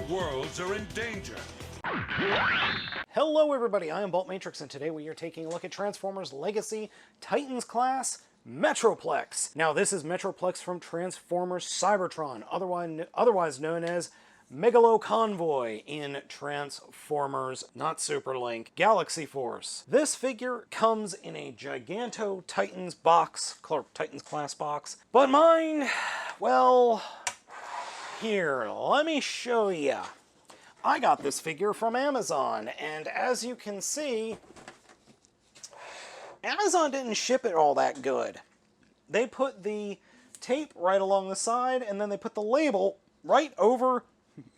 worlds are in danger. Hello everybody, I am Baltmatrix, and today we are taking a look at Transformers Legacy Titans class Metroplex. Now this is Metroplex from Transformers Cybertron, otherwise known as Megalo Convoy in Transformers, not Superlink, Galaxy Force. This figure comes in a Giganto Titans box, Titans class box, but mine, well, here, let me show ya. I got this figure from Amazon, and as you can see, Amazon didn't ship it all that good. They put the tape right along the side, and then they put the label right over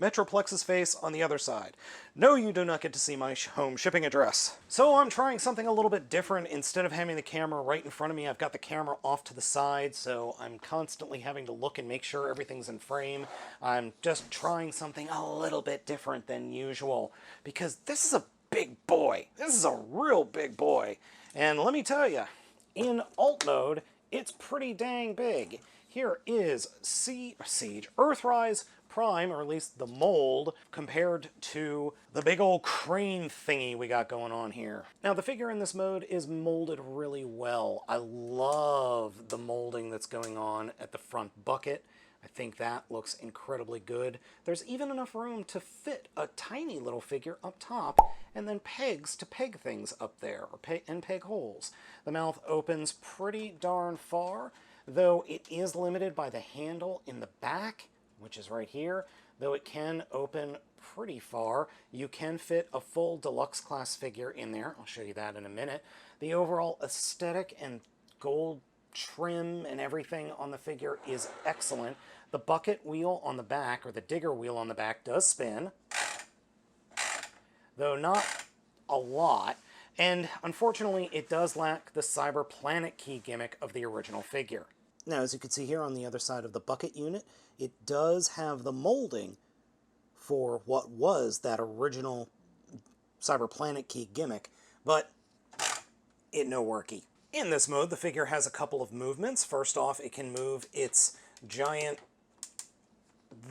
Metroplex's face on the other side. No, you do not get to see my home shipping address. So I'm trying something a little bit different. Instead of having the camera right in front of me, I've got the camera off to the side, so I'm constantly having to look and make sure everything's in frame. I'm just trying something a little bit different than usual, because this is a big boy. This is a real big boy. And let me tell you, in alt mode, it's pretty dang big. Here is Earthrise Prime, or at least the mold, compared to the big old crane thingy we got going on here. Now the figure in this mode is molded really well. I love the molding that's going on at the front bucket. I think that looks incredibly good. There's even enough room to fit a tiny little figure up top, and then pegs to peg things up there, and peg holes. The mouth opens pretty darn far, though it is limited by the handle in the back, which is right here. Though it can open pretty far, you can fit a full deluxe class figure in there. I'll show you that in a minute. The overall aesthetic and gold trim and everything on the figure is excellent. The bucket wheel on the back, or the digger wheel on the back, does spin, though not a lot. And unfortunately, it does lack the Cyber Planet key gimmick of the original figure. Now, as you can see here on the other side of the bucket unit, it does have the molding for what was that original Cyber Planet key gimmick, but it no worky. In this mode, the figure has a couple of movements. First off, it can move its giant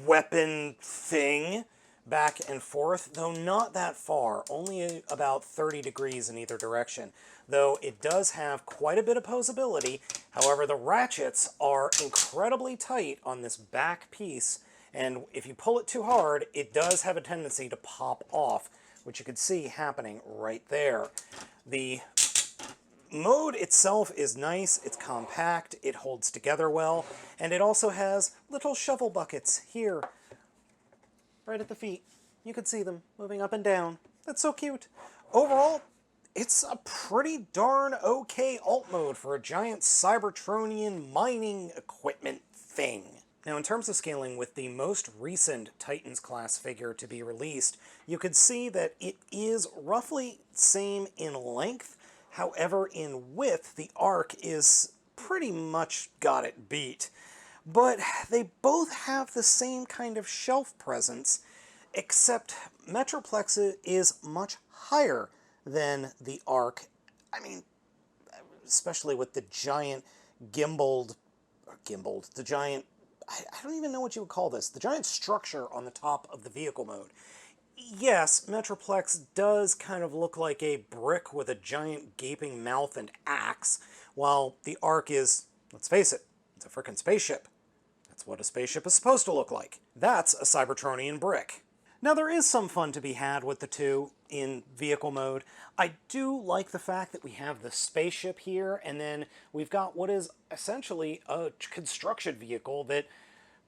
weapon thing back and forth, though not that far, only about 30 degrees in either direction. Though it does have quite a bit of posability. However, the ratchets are incredibly tight on this back piece, and if you pull it too hard, it does have a tendency to pop off, which you can see happening right there. The mode itself is nice, it's compact, it holds together well, and it also has little shovel buckets here, right at the feet. You can see them moving up and down. That's so cute. Overall, it's a pretty darn okay alt mode for a giant Cybertronian mining equipment thing. Now, in terms of scaling, with the most recent Titans class figure to be released, you could see that it is roughly same in length. However, in width, the arc is pretty much got it beat. But they both have the same kind of shelf presence, except Metroplex is much higher than the arc. I mean, especially with the giant the giant, I don't even know what you would call this, the giant structure on the top of the vehicle mode. Yes, Metroplex does kind of look like a brick with a giant gaping mouth and axe, while the arc is, let's face it, it's a frickin' spaceship. That's what a spaceship is supposed to look like. That's a Cybertronian brick. Now, there is some fun to be had with the two in vehicle mode. I do like the fact that we have the spaceship here, and then we've got what is essentially a construction vehicle that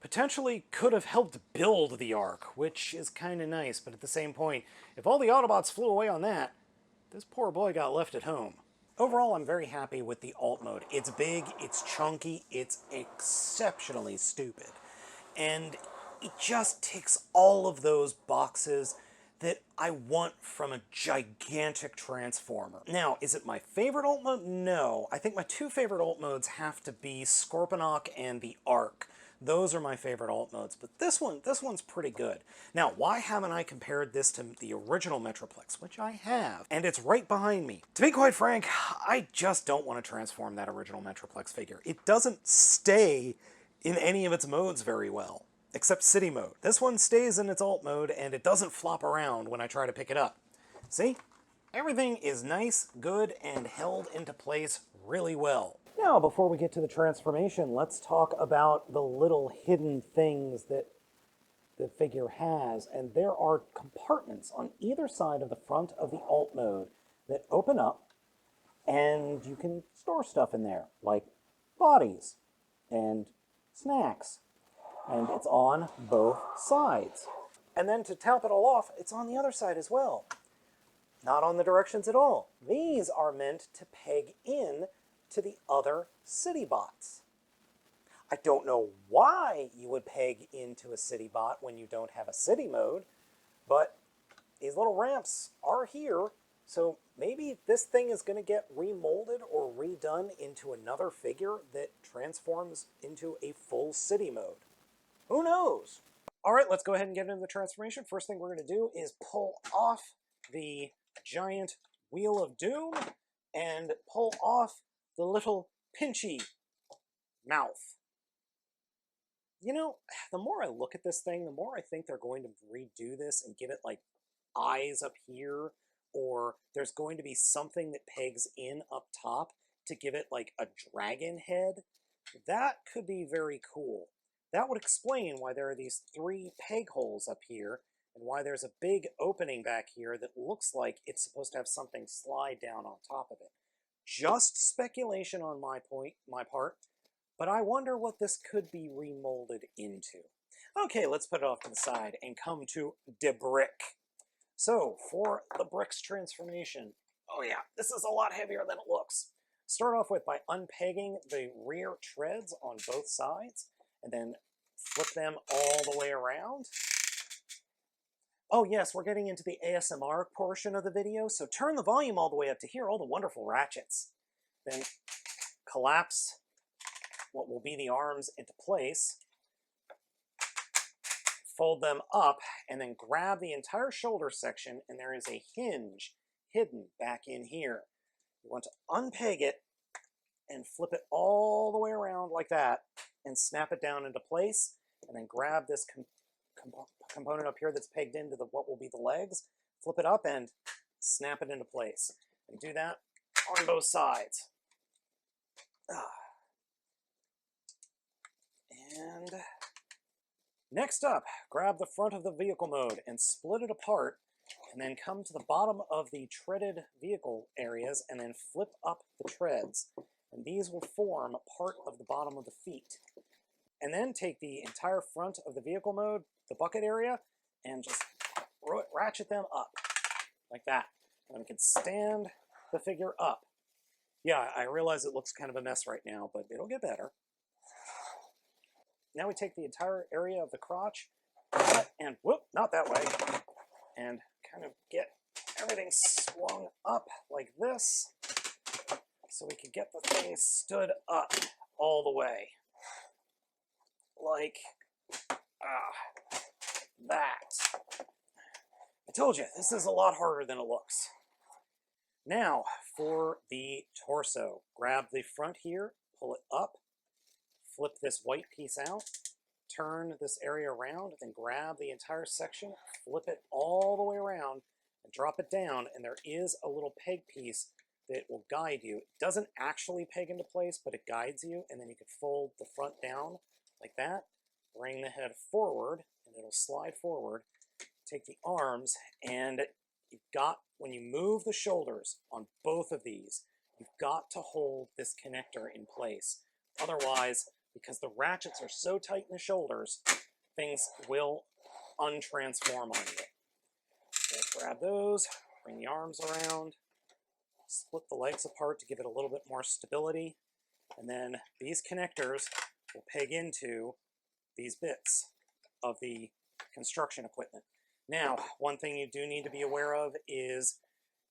potentially could have helped build the Ark, which is kind of nice, but at the same point, if all the Autobots flew away on that, this poor boy got left at home. Overall, I'm very happy with the alt mode. It's big, it's chunky, it's exceptionally stupid. And it just ticks all of those boxes that I want from a gigantic Transformer. Now, is it my favorite alt mode? No. I think my two favorite alt modes have to be Scorponok and the Ark. Those are my favorite alt modes, but this one's pretty good. Now, why haven't I compared this to the original Metroplex, which I have, and it's right behind me? To be quite frank, I just don't want to transform that original Metroplex figure. It doesn't stay in any of its modes very well. except city mode. This one stays in its alt mode and it doesn't flop around when I try to pick it up. See? Everything is nice, good, and held into place really well. Now, before we get to the transformation, let's talk about the little hidden things that the figure has. And there are compartments on either side of the front of the alt mode that open up, and you can store stuff in there, like bodies and snacks. And it's on both sides. And then to top it all off, it's on the other side as well. Not on the directions at all. These are meant to peg in to the other city bots. I don't know why you would peg into a city bot when you don't have a city mode, but these little ramps are here, so maybe this thing is going to get remolded or redone into another figure that transforms into a full city mode. Who knows? All right, let's go ahead and get into the transformation. First thing we're going to do is pull off the giant Wheel of Doom and pull off the little pinchy mouth. You know, the more I look at this thing, the more I think they're going to redo this and give it like eyes up here, or there's going to be something that pegs in up top to give it like a dragon head. That could be very cool. That would explain why there are these 3 peg holes up here and why there's a big opening back here that looks like it's supposed to have something slide down on top of it. Just speculation on my part, but I wonder what this could be remolded into. Okay, let's put it off to the side and come to the brick. So, for the brick's transformation, oh yeah, this is a lot heavier than it looks. Start off with by unpegging the rear treads on both sides, and then flip them all the way around. Oh yes, we're getting into the ASMR portion of the video, so turn the volume all the way up to hear all the wonderful ratchets. Then collapse what will be the arms into place, fold them up, and then grab the entire shoulder section, and there is a hinge hidden back in here. You want to unpeg it and flip it all the way around like that, and snap it down into place, and then grab this component up here that's pegged into what will be the legs, flip it up and snap it into place. And do that on both sides. And next up, grab the front of the vehicle mode and split it apart, and then come to the bottom of the treaded vehicle areas and then flip up the treads. And these will form part of the bottom of the feet. And then take the entire front of the vehicle mode, the bucket area, and just ratchet them up like that. And we can stand the figure up. Yeah, I realize it looks kind of a mess right now, but it'll get better. Now we take the entire area of the crotch and whoop, not that way, and kind of get everything swung up like this so we can get the thing stood up all the way. Like that. I told you, this is a lot harder than it looks. Now, for the torso, grab the front here, pull it up, flip this white piece out, turn this area around, then grab the entire section, flip it all the way around, and drop it down, and there is a little peg piece that will guide you. It doesn't actually peg into place, but it guides you, and then you can fold the front down like that, bring the head forward, and it'll slide forward. Take the arms, and you've got, when you move the shoulders on both of these, you've got to hold this connector in place. Otherwise, because the ratchets are so tight in the shoulders, things will untransform on you. So grab those, bring the arms around, split the legs apart to give it a little bit more stability, and then these connectors will peg into these bits of the construction equipment. Now, one thing you do need to be aware of is,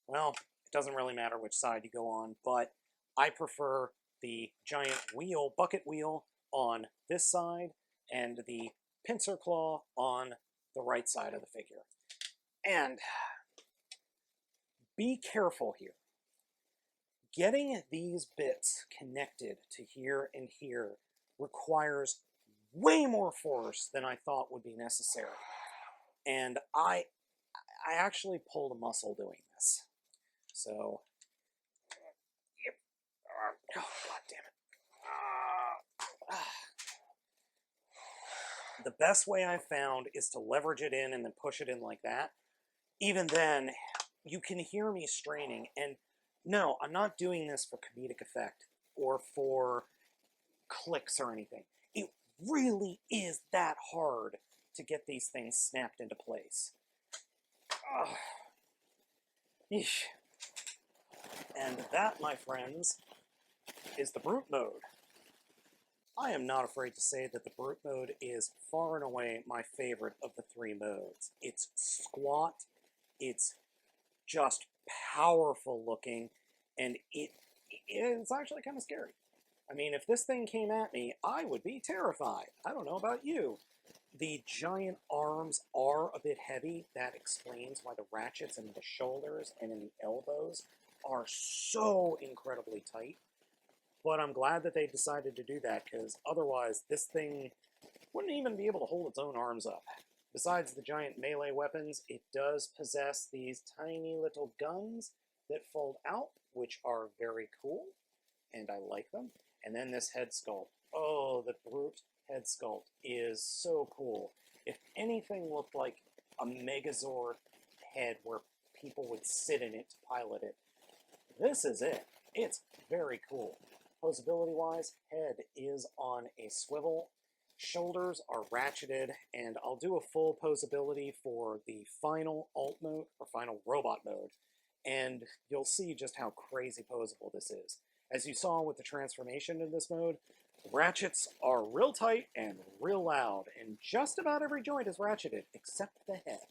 well, it doesn't really matter which side you go on, but I prefer the giant wheel, bucket wheel, on this side and the pincer claw on the right side of the figure. And be careful here. Getting these bits connected to here and here requires way more force than I thought would be necessary. And I actually pulled a muscle doing this. So, oh, God damn it. The best way I've found is to leverage it in and then push it in like that. Even then, you can hear me straining. And no, I'm not doing this for comedic effect or for clicks or anything. It really is that hard to get these things snapped into place. Eesh. And that, my friends, is the brute mode. I am not afraid to say that the brute mode is far and away my favorite of the three modes. It's squat, it's just powerful looking, and it's actually kind of scary. I mean, if this thing came at me, I would be terrified. I don't know about you. The giant arms are a bit heavy. That explains why the ratchets in the shoulders and in the elbows are so incredibly tight. But I'm glad that they decided to do that, because otherwise this thing wouldn't even be able to hold its own arms up. Besides the giant melee weapons, it does possess these tiny little guns that fold out, which are very cool, and I like them. And then this head sculpt. Oh, the brute head sculpt is so cool. If anything looked like a Megazord head where people would sit in it to pilot it, this is it. It's very cool. Posability-wise, head is on a swivel, shoulders are ratcheted, and I'll do a full posability for the final alt mode, or final robot mode, and you'll see just how crazy posable this is. As you saw with the transformation in this mode, the ratchets are real tight and real loud, and just about every joint is ratcheted, except the head.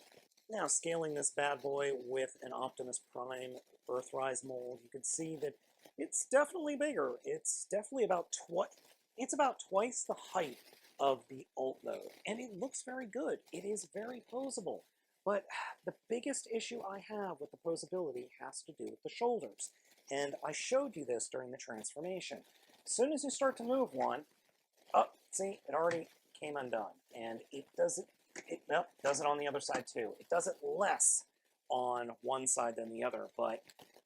Now, scaling this bad boy with an Optimus Prime Earthrise mold, you can see that it's definitely bigger. It's definitely about twice the height of the alt mode, and it looks very good. It is very posable. But the biggest issue I have with the posability has to do with the shoulders. And I showed you this during the transformation. As soon as you start to move one, see, it already came undone. And it does it on the other side too. It does it less on one side than the other, but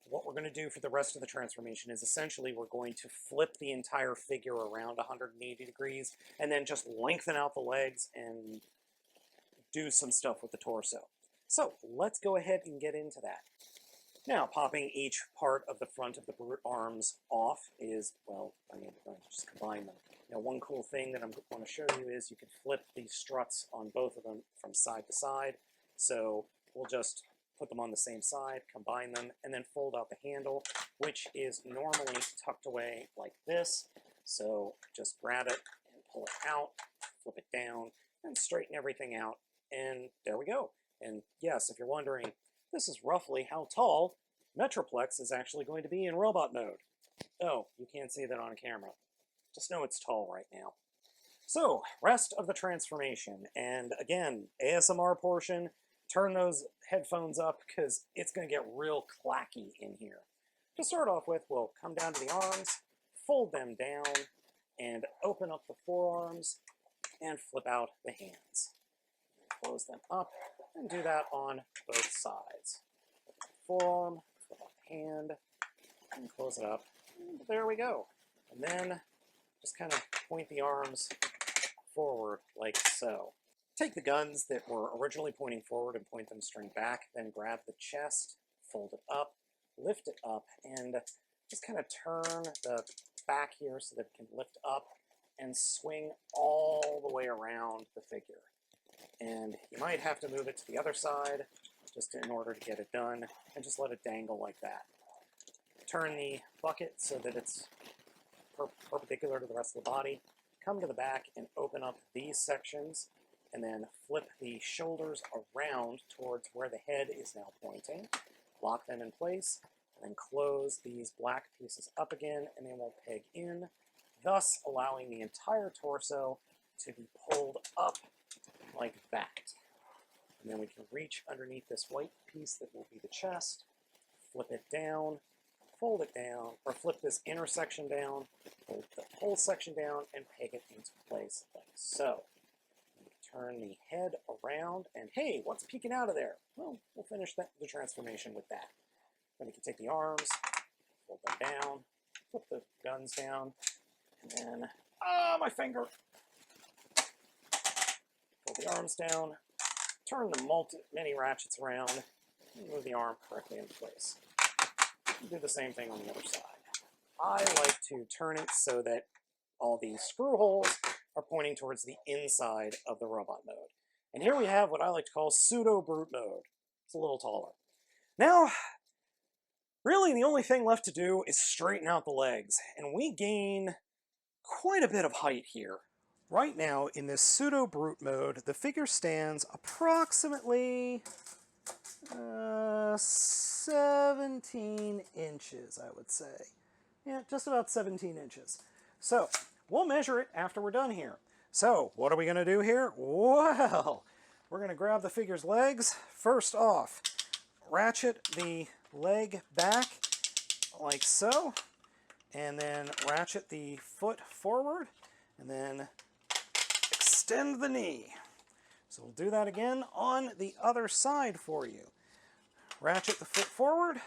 what we're going to do for the rest of the transformation is essentially we're going to flip the entire figure around 180 degrees and then just lengthen out the legs and do some stuff with the torso. So let's go ahead and get into that. Now, popping each part of the front of the brute arms off is, well, I mean, we're going to just combine them. Now, one cool thing that I want to show you is you can flip these struts on both of them from side to side. So we'll just put them on the same side, combine them, and then fold out the handle, which is normally tucked away like this. So just grab it and pull it out, flip it down, and straighten everything out. And there we go. And yes, if you're wondering, this is roughly how tall Metroplex is actually going to be in robot mode. Oh, you can't see that on camera. Just know it's tall right now. So, rest of the transformation. And again, ASMR portion, turn those headphones up because it's going to get real clacky in here. To start off with, we'll come down to the arms, fold them down, and open up the forearms, and flip out the hands. Close them up, and do that on both sides. Forearm, flip out the hand, and close it up. And there we go. And then just kind of point the arms forward like so. Take the guns that were originally pointing forward and point them straight back, then grab the chest, fold it up, lift it up, and just kind of turn the back here so that it can lift up and swing all the way around the figure. And you might have to move it to the other side just in order to get it done, and just let it dangle like that. Turn the bucket so that it's perpendicular to the rest of the body. Come to the back and open up these sections, and then flip the shoulders around towards where the head is now pointing. Lock them in place, and then close these black pieces up again, and they will peg in, thus allowing the entire torso to be pulled up like that. And then we can reach underneath this white piece that will be the chest, flip it down, fold it down, or flip this inner section down, fold the whole section down, and peg it into place like so. Turn the head around, and hey, what's peeking out of there? Well, we'll finish the transformation with that. Then we can take the arms, fold them down, flip the guns down, and then, my finger! Fold the arms down, turn the many ratchets around, and move the arm correctly into place. Do the same thing on the other side. I like to turn it so that all these screw holes are pointing towards the inside of the robot mode. And here we have what I like to call pseudo-brute mode. It's a little taller. Now, really the only thing left to do is straighten out the legs, and we gain quite a bit of height here. Right now, in this pseudo-brute mode, the figure stands approximately 17 inches, I would say. Yeah, just about 17 inches. So, we'll measure it after we're done here. So, what are we going to do here? Well, we're going to grab the figure's legs. First off, ratchet the leg back like so, and then ratchet the foot forward, and then extend the knee. So we'll do that again on the other side for you. Ratchet the foot forward,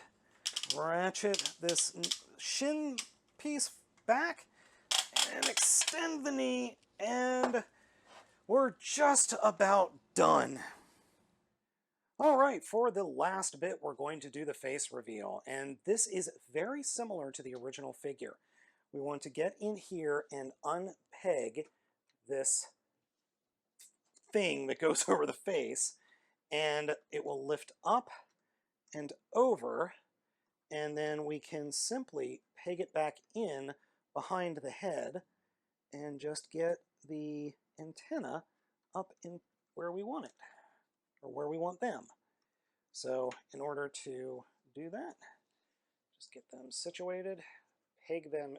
ratchet this shin piece back, and extend the knee, and we're just about done. All right, for the last bit, we're going to do the face reveal, and this is very similar to the original figure. We want to get in here and unpeg this thing that goes over the face, and it will lift up and over, and then we can simply peg it back in behind the head and just get the antenna up in where we want it, or where we want them. So in order to do that, just get them situated, peg them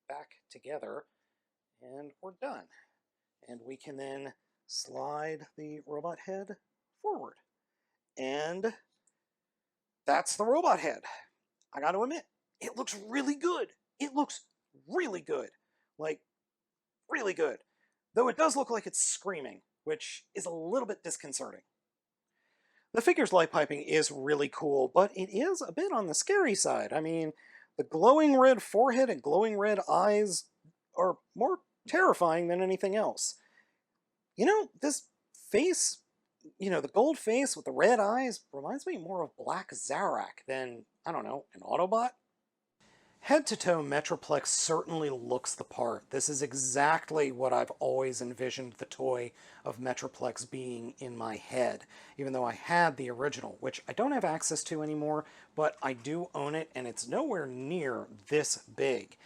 back together, and we're done. And we can then slide the robot head forward. And that's the robot head. I got to admit, it looks really good. It looks really good. Like, really good. Though it does look like it's screaming, which is a little bit disconcerting. The figure's light piping is really cool, but it is a bit on the scary side. I mean, the glowing red forehead and glowing red eyes are more terrifying than anything else. You know, this face, the gold face with the red eyes reminds me more of Black Zarak than, I don't know, an Autobot. Head-to-toe Metroplex certainly looks the part. This is exactly what I've always envisioned the toy of Metroplex being in my head, even though I had the original, which I don't have access to anymore, but I do own it, and it's nowhere near this big.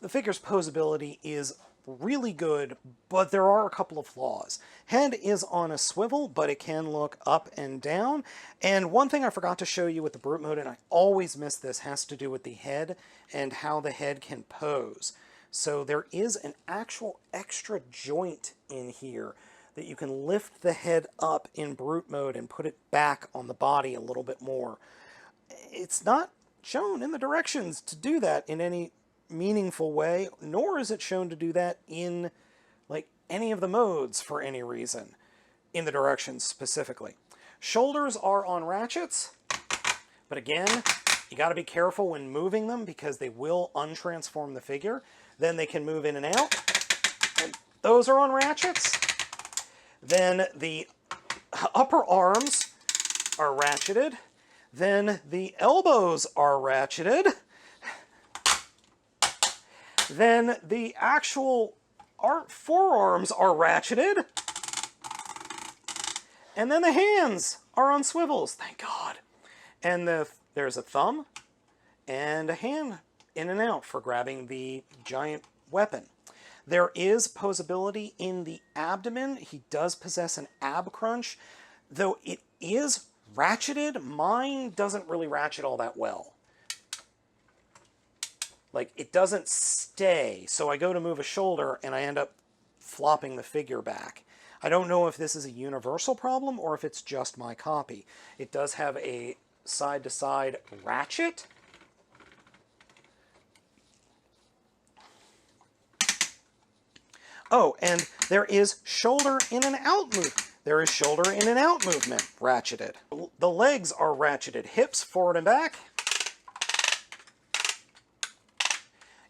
The figure's posability is really good, but there are a couple of flaws. Head is on a swivel, but it can look up and down. And one thing I forgot to show you with the brute mode, and I always miss this, has to do with the head and how the head can pose. So there is an actual extra joint in here that you can lift the head up in brute mode and put it back on the body a little bit more. It's not shown in the directions to do that in any meaningful way, nor is it shown to do that in like any of the modes for any reason, in the directions specifically. Shoulders are on ratchets, but again, you got to be careful when moving them because they will untransform the figure. Then they can move in and out, and those are on ratchets. Then the upper arms are ratcheted. Then the elbows are ratcheted. Then the actual forearms are ratcheted. And then the hands are on swivels, thank God. And there's a thumb and a hand in and out for grabbing the giant weapon. There is posability in the abdomen. He does possess an ab crunch, though it is ratcheted. Mine doesn't really ratchet all that well. Like, it doesn't stay, so I go to move a shoulder and I end up flopping the figure back. I don't know if this is a universal problem or if it's just my copy. It does have a side-to-side ratchet, Oh, and there is shoulder in and out move. There is shoulder in and out movement ratcheted. The legs are ratcheted. Hips forward and back.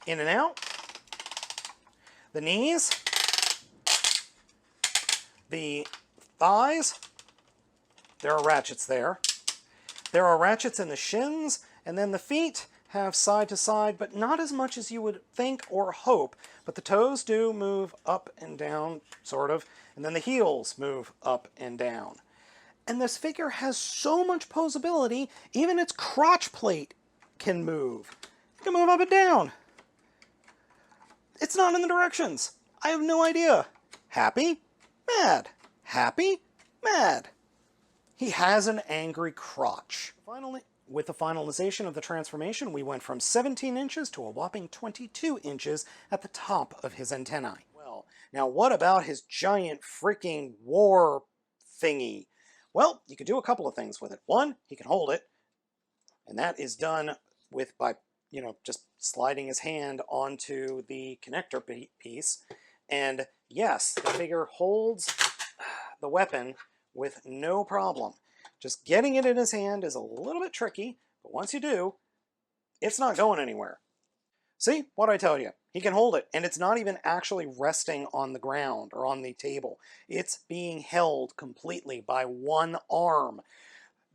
In and out. The knees. The thighs. There are ratchets there. There are ratchets in the shins, and then the feet have side to side, but not as much as you would think or hope. But the toes do move up and down, sort of, and then the heels move up and down. And this figure has so much posability, even its crotch plate can move. It can move up and down. It's not in the directions. I have no idea. Happy? Mad. Happy? Mad. He has an angry crotch. Finally, with the finalization of the transformation, we went from 17 inches to a whopping 22 inches at the top of his antennae. Well, now what about his giant freaking war thingy? Well, you could do a couple of things with it. One, he can hold it, and that is done by just sliding his hand onto the connector piece. And yes, the figure holds the weapon with no problem. Just getting it in his hand is a little bit tricky, but once you do, it's not going anywhere. See, what I tell you, he can hold it, and it's not even actually resting on the ground or on the table. It's being held completely by one arm.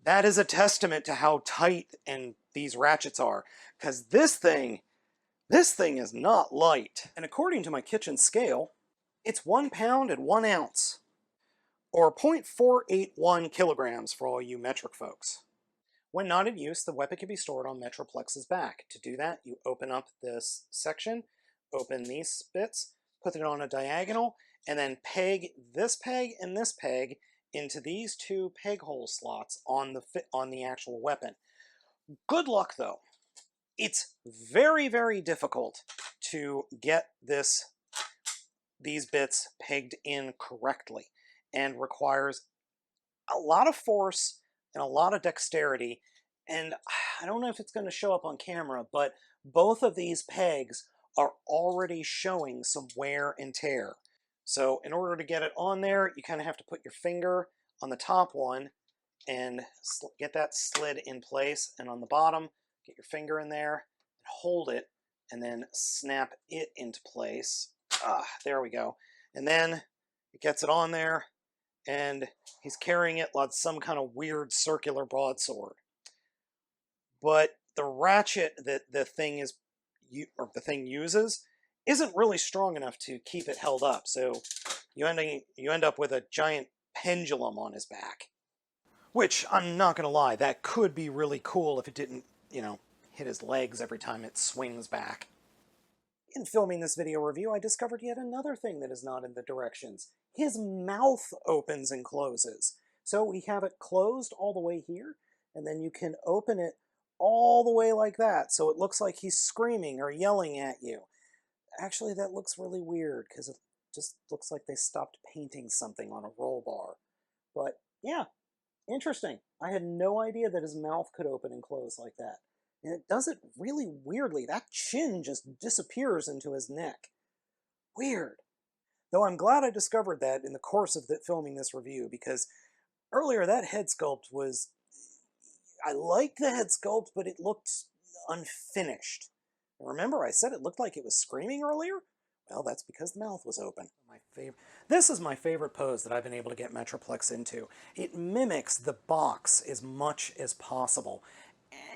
That is a testament to how tight and these ratchets are, because this thing is not light. And according to my kitchen scale, it's 1 pound and 1 ounce. Or 0.481 kilograms for all you metric folks. When not in use, the weapon can be stored on Metroplex's back. To do that, you open up this section, open these bits, put it on a diagonal, and then peg this peg and this peg into these 2 peg hole slots on the actual weapon. Good luck, though. It's very, very difficult to get these bits pegged in correctly, and requires a lot of force and a lot of dexterity. And I don't know if it's going to show up on camera, but both of these pegs are already showing some wear and tear. So in order to get it on there, you kind of have to put your finger on the top one and get that slid in place, and on the bottom, get your finger in there and hold it, and then snap it into place. There we go. And then it gets it on there, and he's carrying it like some kind of weird circular broadsword. But the ratchet that the thing uses isn't really strong enough to keep it held up, so you end up with a giant pendulum on his back. Which, I'm not gonna lie, that could be really cool if it didn't, hit his legs every time it swings back. In filming this video review, I discovered yet another thing that is not in the directions. His mouth opens and closes. So we have it closed all the way here, and then you can open it all the way like that, so it looks like he's screaming or yelling at you. Actually, that looks really weird, because it just looks like they stopped painting something on a roll bar. But yeah, interesting. I had no idea that his mouth could open and close like that. And it does it really weirdly. That chin just disappears into his neck. Weird. Though I'm glad I discovered that in the course of filming this review, because earlier that head sculpt was... I liked the head sculpt, but it looked unfinished. Remember I said it looked like it was screaming earlier? Well, that's because the mouth was open. This is my favorite pose that I've been able to get Metroplex into. It mimics the box as much as possible.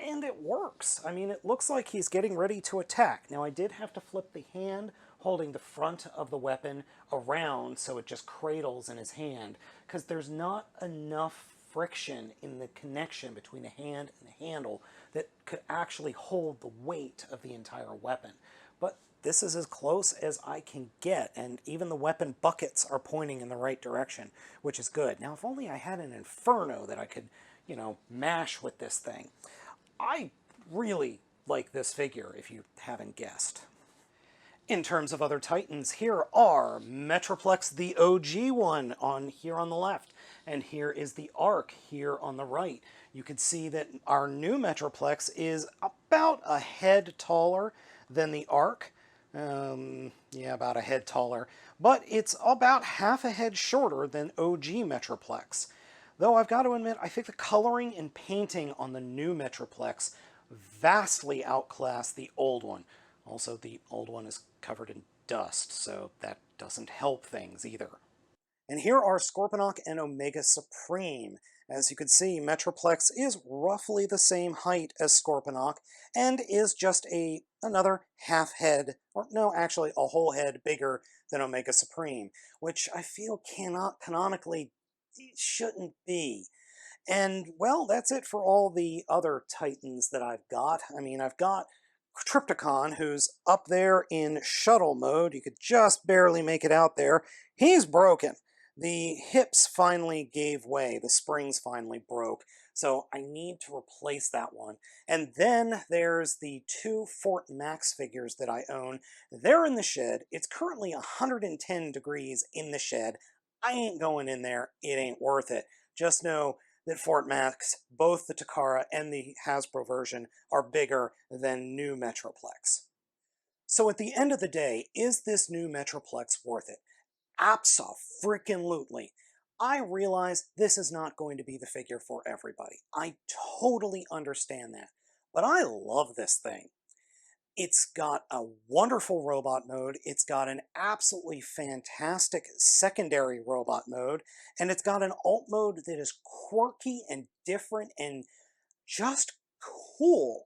And it works. I mean, it looks like he's getting ready to attack. Now, I did have to flip the hand holding the front of the weapon around so it just cradles in his hand, because there's not enough friction in the connection between the hand and the handle that could actually hold the weight of the entire weapon. But this is as close as I can get, and even the weapon buckets are pointing in the right direction, which is good. Now, if only I had an Inferno that I could, mash with this thing. I really like this figure, if you haven't guessed. In terms of other Titans, here are Metroplex, the OG one, here on the left, and here is the Arc here on the right. You can see that our new Metroplex is about a head taller than the Arc. Yeah, about a head taller. But it's about half a head shorter than OG Metroplex. Though I've got to admit, I think the coloring and painting on the new Metroplex vastly outclass the old one. Also, the old one is covered in dust, so that doesn't help things either. And here are Scorponok and Omega Supreme. As you can see, Metroplex is roughly the same height as Scorponok, and is just another half head, or no, actually a whole head bigger than Omega Supreme, which I feel cannot canonically, shouldn't be. And, well, that's it for all the other Titans that I've got. I mean, I've got Trypticon, who's up there in shuttle mode. You could just barely make it out there. He's broken. The hips finally gave way. The springs finally broke. So I need to replace that one. And then there's the two Fort Max figures that I own. They're in the shed. It's currently 110 degrees in the shed. I ain't going in there. It ain't worth it. Just know that Fort Max, both the Takara and the Hasbro version, are bigger than new Metroplex. So at the end of the day, is this new Metroplex worth it? Abso-freaking-lutely. I realize this is not going to be the figure for everybody. I totally understand that. But I love this thing. It's got a wonderful robot mode, it's got an absolutely fantastic secondary robot mode, and it's got an alt mode that is quirky and different and just cool.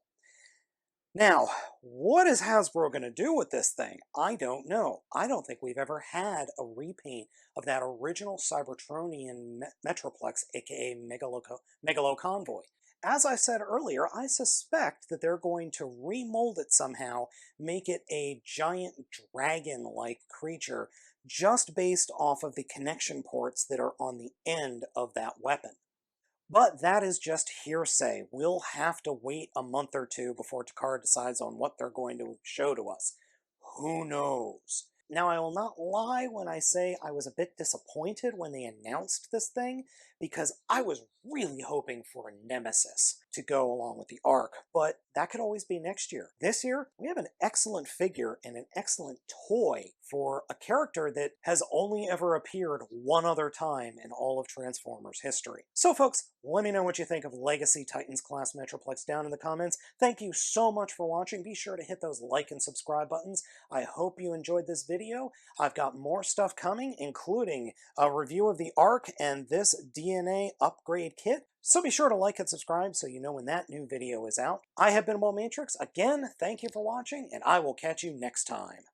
Now, what is Hasbro going to do with this thing? I don't know. I don't think we've ever had a repaint of that original Cybertronian Metroplex, aka Megalo Convoy. As I said earlier, I suspect that they're going to remold it somehow, make it a giant dragon-like creature, just based off of the connection ports that are on the end of that weapon. But that is just hearsay. We'll have to wait a month or two before Takara decides on what they're going to show to us. Who knows? Now, I will not lie when I say I was a bit disappointed when they announced this thing, because I was really hoping for a nemesis to go along with the arc, but that could always be next year. This year, we have an excellent figure and an excellent toy for a character that has only ever appeared one other time in all of Transformers history. So folks, let me know what you think of Legacy Titans class Metroplex down in the comments. Thank you so much for watching. Be sure to hit those like and subscribe buttons. I hope you enjoyed this video. I've got more stuff coming, including a review of the arc and this DNA upgrade kit. So be sure to like and subscribe so you know when that new video is out. I have been Baltmatrix. Again, thank you for watching, and I will catch you next time.